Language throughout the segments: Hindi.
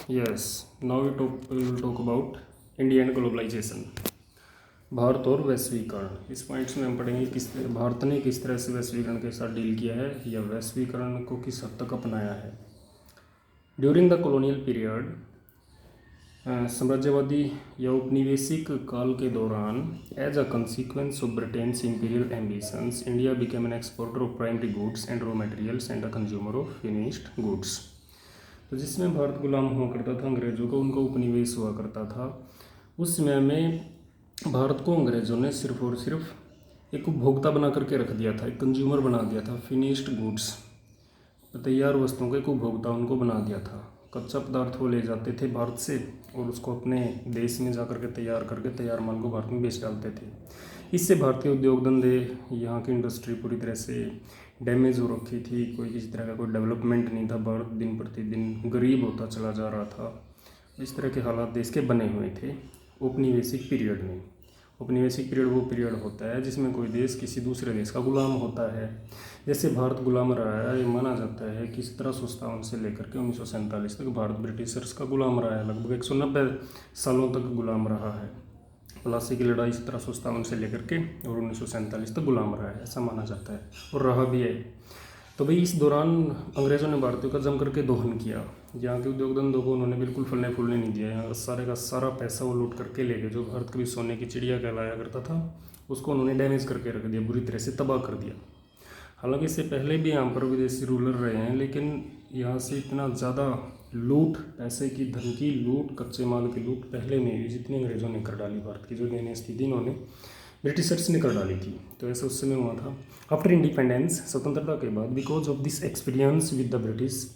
Yes, now we will talk about India and globalization. Bharat और वैश्वीकरण। इस पॉइंट्स में हम पढ़ेंगे भारत ने किस तरह से वैश्वीकरण के साथ डील किया है या वैश्वीकरण को किस हद तक अपनाया है। ड्यूरिंग द कॉलोनियल पीरियड, साम्राज्यवादी या उपनिवेशिक काल के दौरान, as a consequence of Britain's imperial ambitions, India became an exporter of primary goods and raw materials and a consumer of finished goods. तो जिसमें भारत गुलाम हुआ करता था अंग्रेज़ों का, उनका उपनिवेश हुआ करता था। उस समय में भारत को अंग्रेज़ों ने सिर्फ और सिर्फ एक उपभोक्ता बना करके रख दिया था, एक कंज्यूमर बना दिया था। फिनिश्ड गुड्स, तैयार वस्तुओं का एक उपभोक्ता उनको बना दिया था। कच्चा पदार्थ वो ले जाते थे भारत से और उसको अपने देश में जा करके तैयार करके तैयार माल को भारत में बेच डालते थे। इससे भारतीय उद्योग धंधे, यहाँ की इंडस्ट्री पूरी तरह से डैमेज हो रखी थी। कोई किसी तरह का कोई डेवलपमेंट नहीं था। भारत दिन प्रतिदिन गरीब होता चला जा रहा था। इस तरह के हालात देश के बने हुए थे औपनिवेशिक पीरियड में। औपनिवेशिक पीरियड वो पीरियड होता है जिसमें कोई देश किसी दूसरे देश का गुलाम होता है। जैसे भारत गुलाम रहा है, ये माना जाता है कि 1757 से लेकर के 1947 तक भारत ब्रिटिशर्स का गुलाम रहा है। लगभग 190 सालों तक गुलाम रहा है। प्लासी की लड़ाई 1757 से लेकर के और 1947 तक गुलाम रहा है, ऐसा माना जाता है और रहा भी है। तो भाई इस दौरान अंग्रेज़ों ने भारतीयों का जम करके दोहन किया। यहाँ के उद्योग धंधों को उन्होंने बिल्कुल फलने फूलने नहीं दिया। यहाँ का सारे का सारा पैसा वो लूट करके ले गए। जो भारत कभी सोने की चिड़िया कहलाया करता था, उसको उन्होंने डैमेज करके रख दिया, बुरी तरह से तबाह कर दिया। हालांकि इससे पहले भी यहाँ पर विदेशी रूलर रहे हैं, लेकिन यहाँ से इतना ज़्यादा लूट, पैसे की, धन की लूट, कच्चे माल की लूट पहले नहीं हुई जितनी अंग्रेज़ों ने कर डाली। भारत की जो दयनीय स्थिति इन्होंने ब्रिटिशर्स ने कर डाली थी। तो ऐसा उस समय हुआ था। आफ्टर इंडिपेंडेंस, स्वतंत्रता के बाद, because of this experience with the British,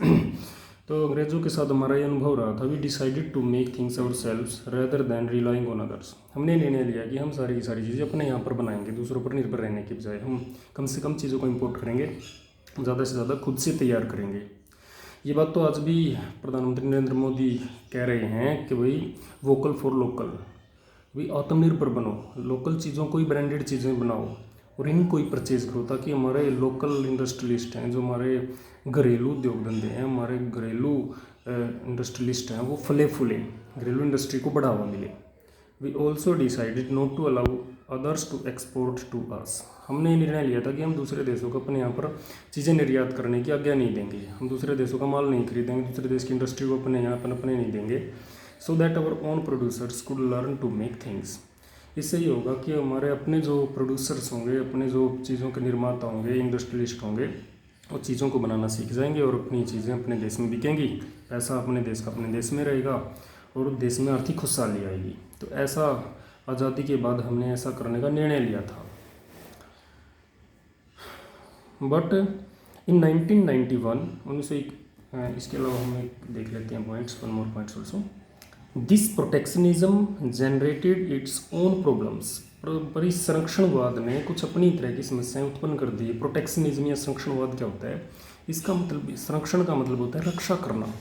तो अंग्रेज़ों के साथ हमारा ये अनुभव रहा था। We decided to make things ourselves rather than relying on others. हमने निर्णय लिया कि हम सारी की सारी चीज़ें अपने यहाँ पर बनाएंगे, दूसरों पर निर्भर रहने की बजाय हम कम से कम चीज़ों को इम्पोर्ट करेंगे, ज़्यादा से ज़्यादा खुद से तैयार करेंगे। ये बात तो आज भी प्रधानमंत्री नरेंद्र मोदी कह रहे हैं कि भाई वोकल फॉर लोकल, भाई आत्मनिर्भर बनो, लोकल चीज़ों को ही ब्रांडेड चीज़ें बनाओ और इन्हीं को ही परचेज करो, ताकि हमारे लोकल इंडस्ट्रियलिस्ट हैं, जो हमारे घरेलू उद्योग धंधे हैं, हमारे घरेलू इंडस्ट्रियलिस्ट हैं, वो फले फूलें, घरेलू इंडस्ट्री को बढ़ावा मिले। We also decided not to allow others to export to us. हमने निर्णय लिया था कि हम दूसरे देशों को अपने यहाँ पर चीज़ें निर्यात करने की आज्ञा नहीं देंगे। हम दूसरे देशों का माल नहीं खरीदेंगे, दूसरे देश की इंडस्ट्री को अपने यहाँ अपने नहीं देंगे, so that our own producers could learn to make things. इससे ये होगा कि हमारे अपने जो प्रोड्यूसर्स होंगे, अपने जो चीज़ों के निर्माता होंगे, इंडस्ट्रियलिस्ट होंगे, वो चीज़ों को बनाना सीख जाएंगे और अपनी चीज़ें अपने देश में बिकेंगी। पैसा अपने देश का अपने देश में रहेगा और देश में आर्थिक खुशहाली आएगी। तो ऐसा आज़ादी के बाद हमने ऐसा करने का निर्णय लिया था। बट इन 1991, इसके अलावा हम एक देख लेते हैं points, one more points also. This protectionism generated its own problems. परिसंरक्षणवाद ने कुछ अपनी तरह की समस्याएं उत्पन्न कर दी। प्रोटेक्शनिज्म या संरक्षणवाद क्या होता है? इसका मतलब, संरक्षण का मतलब होता है रक्षा करना।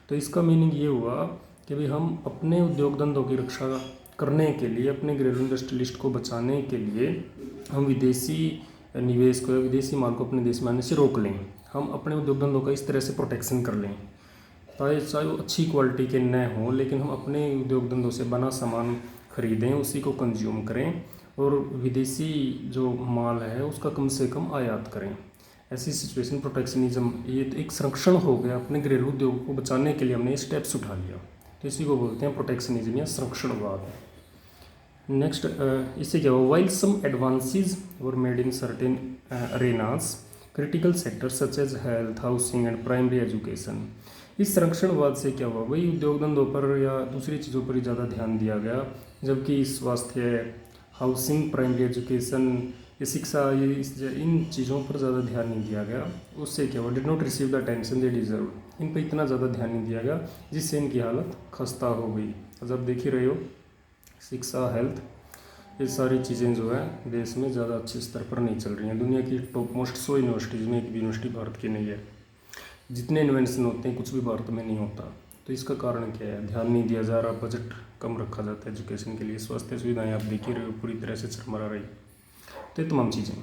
तो इसका मीनिंग ये हुआ कि भाई हम अपने उद्योग धंधों की रक्षा करने के लिए, अपने घरेलू इंडस्ट्रियलिस्ट को बचाने के लिए हम विदेशी निवेश को या विदेशी माल को अपने देश में आने से रोक लें। हम अपने उद्योग धंधों का इस तरह से प्रोटेक्शन कर लें, चाहे वो अच्छी क्वालिटी के न हों, लेकिन हम अपने उद्योग धंधों से बना सामान खरीदें, उसी को कंज्यूम करें और विदेशी जो माल है उसका कम से कम आयात करें। ऐसी सिचुएशन प्रोटेक्शनिज्म, ये तो एक संरक्षण हो गया। अपने घरेलू उद्योग को बचाने के लिए हमने ये स्टेप्स उठा लिया, तो इसी को बोलते हैं प्रोटेक्शनिज्म या संरक्षणवाद। नेक्स्ट, इससे क्या हुआ? While some advances were made in certain arenas, critical sectors such as health, housing and primary education. इस संरक्षणवाद से क्या हुआ? वही उद्योग धंधों पर या दूसरी चीज़ों पर ही ज़्यादा ध्यान दिया गया, जबकि स्वास्थ्य, हाउसिंग, प्राइमरी एजुकेशन, ये शिक्षा, ये इन चीज़ों पर ज़्यादा ध्यान नहीं दिया गया। उससे क्या हुआ? Did not receive the attention they deserve. इन पर इतना ज़्यादा ध्यान नहीं दिया गया, जिससे इनकी हालत खस्ता हो गई। जब देख ही रहे हो, शिक्षा, हेल्थ, ये सारी चीज़ें जो है देश में ज़्यादा अच्छे स्तर पर नहीं चल रही हैं। दुनिया की टॉप मोस्ट 100 यूनिवर्सिटीज़ में एक भी यूनिवर्सिटी भारत की नहीं है। जितने इन्वेंशन होते हैं कुछ भी भारत में नहीं होता। तो इसका कारण क्या है? ध्यान नहीं दिया जा रहा, बजट कम रखा जाता है एजुकेशन के लिए, स्वास्थ्य सुविधाएं आप देख ही रहे हो पूरी तरह से चरमरा रही। तो ये तमाम चीज़ें।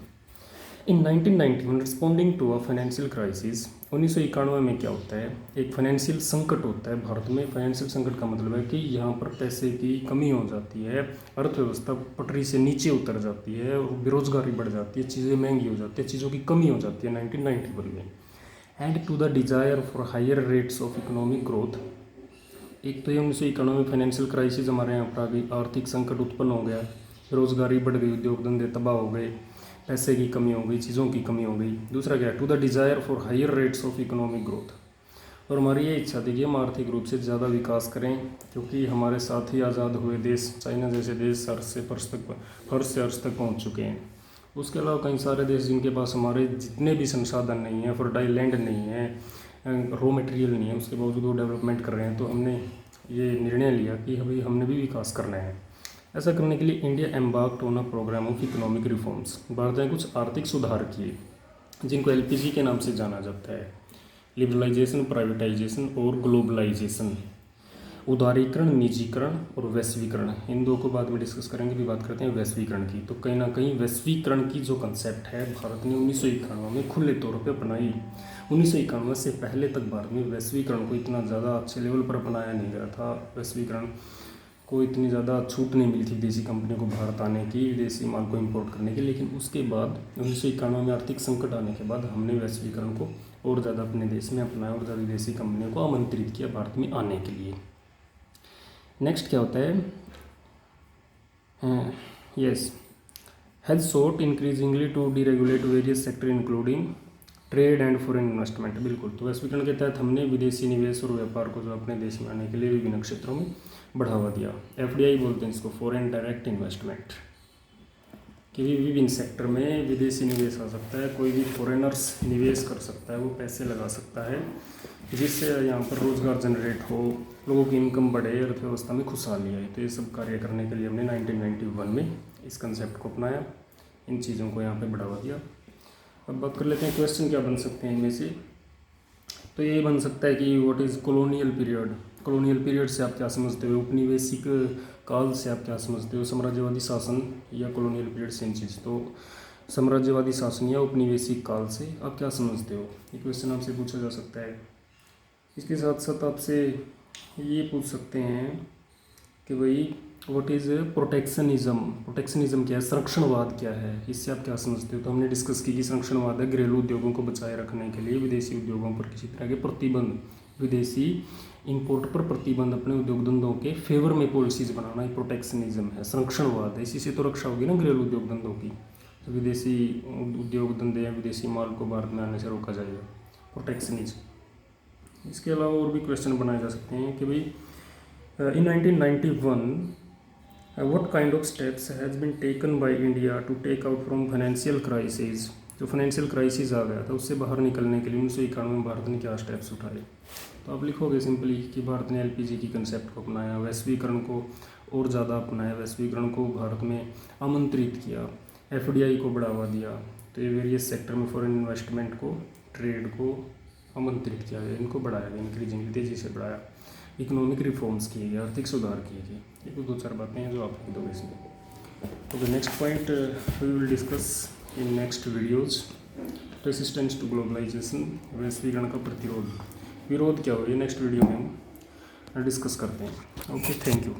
In 1991 responding to a financial crisis, 1991 में क्या होता है, एक फाइनेंशियल संकट होता है भारत में। फाइनेंशियल संकट का मतलब है कि यहाँ पर पैसे की कमी हो जाती है, अर्थव्यवस्था पटरी से नीचे उतर जाती है, बेरोजगारी बढ़ जाती है, चीज़ें महंगी हो जाती है, चीज़ों की कमी हो जाती है 1991 में। And to the desire for higher rates of economic growth, एक तो ये 1991 में फाइनेंशियल क्राइसिस हमारे यहाँ पर आ गई, आर्थिक संकट उत्पन्न हो गया, बेरोजगारी बढ़ गई, उद्योग धंधे तबाह हो गए, पैसे की कमी हो गई, चीज़ों की कमी हो गई। दूसरा क्या है, to the desire for higher rates of economic growth, और हमारी ये इच्छा थी कि हम आर्थिक रूप से ज़्यादा विकास करें, क्योंकि हमारे साथ ही आज़ाद हुए देश चाइना जैसे देश फर्श से अर्श तक पहुँच चुके हैं। उसके अलावा कई सारे देश जिनके पास हमारे जितने भी संसाधन नहीं है, फर्टाइल लैंड नहीं है, रॉ मटेरियल नहीं है, उसके बावजूद वो डेवलपमेंट कर रहे हैं। तो हमने ये निर्णय लिया कि अभी हमने भी विकास करना है। ऐसा करने के लिए India embarked on a programme of economic reforms, Bharat ने कुछ आर्थिक सुधार किए जिनको एलपीजी के नाम से जाना जाता है, लिबरलाइजेशन, प्राइवेटाइजेशन और ग्लोबलाइजेशन, उदारीकरण, निजीकरण और वैश्वीकरण। इन दो को बाद में डिस्कस करेंगे। भी बात करते हैं वैश्वीकरण की। तो कहीं ना कहीं वैश्वीकरण की जो कंसेप्ट है भारत ने 1991 में खुले तौर पे अपनाई। 1991 से पहले तक भारत में वैश्वीकरण को इतना ज़्यादा अच्छे लेवल पर अपनाया नहीं गया था। वैश्वीकरण को इतनी ज़्यादा छूट नहीं मिली थी विदेशी कंपनियों को भारत आने की, विदेशी माल को इंपोर्ट करने की। लेकिन उसके बाद 1991 में आर्थिक संकट आने के बाद हमने वैश्वीकरण को और ज़्यादा अपने देश में अपनाया और ज़्यादा विदेशी कंपनियों को आमंत्रित किया भारत में आने के लिए। नेक्स्ट क्या होता है, yes, has sought increasingly to deregulate various sector including trade and foreign investment. बिल्कुल, तो वैश्वीकरण के तहत हमने विदेशी निवेश और व्यापार को जो अपने देश में आने के लिए विभिन्न क्षेत्रों में बढ़ावा दिया। एफडीआई बोलते हैं इसको, फॉरेन डायरेक्ट इन्वेस्टमेंट, कि भी विभिन्न सेक्टर में विदेशी निवेश आ सकता है, कोई भी फॉरेनर्स निवेश कर सकता है, वो पैसे लगा सकता है, जिससे यहाँ पर रोज़गार जनरेट हो, लोगों की इनकम बढ़े, अर्थव्यवस्था में खुशहाली आए। तो ये सब कार्य करने के लिए हमने 1991 में इस कंसेप्ट को अपनाया, इन चीज़ों को यहाँ पे बढ़ावा दिया। अब बात कर लेते हैं क्वेश्चन क्या बन सकते हैं इनमें से। तो ये बन सकता है कि what is colonial period. Colonial period से आप क्या समझते हो, उपनिवेशिक काल से आप क्या समझते हो, साम्राज्यवादी शासन या कॉलोनियल पीरियड सेम चीज़। तो साम्राज्यवादी शासन या उपनिवेशिक काल से आप क्या समझते हो, ये क्वेश्चन आपसे पूछा जा सकता है। इसके साथ साथ आपसे ये पूछ सकते हैं कि भाई व्हाट इज़ प्रोटेक्शनिज्म। प्रोटेक्शनिज्म क्या है, संरक्षणवाद क्या है, इससे आप क्या समझते हो। तो हमने डिस्कस की कि संरक्षणवाद है घरेलू उद्योगों को बचाए रखने के लिए विदेशी उद्योगों पर किसी तरह के प्रतिबंध, विदेशी इंपोर्ट पर प्रतिबंध, अपने उद्योग धंधों के फेवर में पॉलिसीज बनाना, ये प्रोटेक्शनिज्म है, संरक्षणवाद है। इसी से तो रक्षा होगी ना घरेलू उद्योग धंधों की, तो विदेशी उद्योग धंधे या विदेशी माल को भारत में आने से रोका जाएगा, प्रोटेक्शनिज्म। इसके अलावा और भी क्वेश्चन बनाए जा सकते हैं कि भाई in 1991 what kind of steps has been taken by India to take out from financial crisis। जो फाइनेंशियल क्राइसिस आ गया था उससे बाहर निकलने के लिए 1991 में भारत ने क्या स्टेप्स उठाए। तो आप लिखोगे सिंपली कि भारत ने एलपीजी की कंसेप्ट को अपनाया, वैश्वीकरण को और ज़्यादा अपनाया, वैश्वीकरण को भारत में आमंत्रित किया, एफडीआई को बढ़ावा दिया, तो ये वेरियस सेक्टर में फॉरेन इन्वेस्टमेंट को, ट्रेड को आमंत्रित किया गया, इनको बढ़ाया गया, इंक्रीजिंगली तेज़ी से बढ़ाया, इकोनॉमिक रिफॉर्म्स किए गए, आर्थिक सुधार किए गए। ये कुछ 2-4 बातें हैं जो आप लिख दोगे इसमें। तो the next point we will discuss in next videos, resistance to globalisation, वैश्वीकरण का प्रतिरोध, विरोध क्या हो, ये नेक्स्ट वीडियो में हम डिस्कस करते हैं। Okay, thank you.